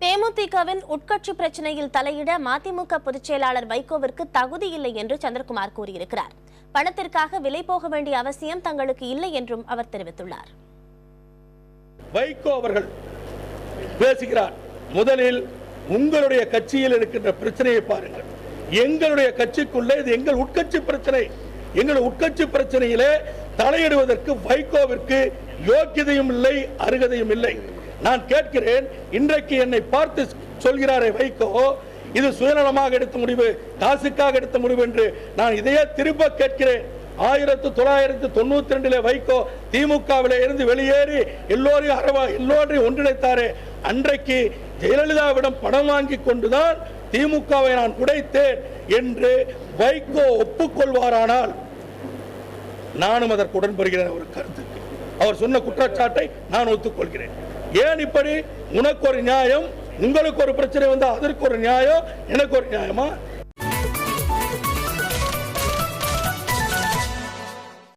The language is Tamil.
தேமுதிகவின் உட்கட்சி பிரச்சனையில் தலையிட மதிமுக பொதுச் செயலாளர் வைகோவிற்கு தகுதி இல்லை என்று சந்திரகுமார் கூறியிருக்கிறார். பணத்திற்காக விலை போக வேண்டிய அவசியம் தங்களுக்கு இல்லை என்றும் அவர் தெரிவித்துள்ளார். வைகோ அவர்கள் பேசுகிறார். முதலில் உங்களுடைய கட்சியில் இருக்கின்ற பிரச்சனையை பாருங்கள். எங்களுடைய கட்சிக்குள்ளே இது எங்கள் உட்கட்சி பிரச்சனை. எங்கள் உட்கட்சி பிரச்சனையிலே தலையிடுவதற்கு வைகோவிற்கு யோக்கியதையும் இல்லை, அருகதையும் இல்லை. நான் கேட்கிறேன், இன்றைக்கு என்னை பார்த்து சொல்கிறாரே வைகோ, இது சுயநலமாக எடுத்த முடிவு, காசுக்காக எடுத்த முடிவு என்று நான் இதையே திரும்ப கேட்கிறேன். 1992 வைகோ திமுகவிலே இருந்து வெளியேறி எல்லோரையும் ஒன்றிணைத்தாரே, அன்றைக்கு ஜெயலலிதாவிடம் பணம் வாங்கி கொண்டுதான் திமுகவை நான் உடைத்தேன் என்று வைகோ ஒப்புக்கொள்வாரானால் நானும் அதற்கு உடன்படுகிறேன். ஒரு கருத்துக்கு அவர் சொன்ன குற்றச்சாட்டை நான் ஒத்துக்கொள்கிறேன். ஏன் இப்படி? உனக்கு ஒரு நியாயம், உங்களுக்கு ஒரு பிரச்சனை வந்தா அதற்கு ஒரு நியாயம், எனக்கு ஒரு நியாயமா?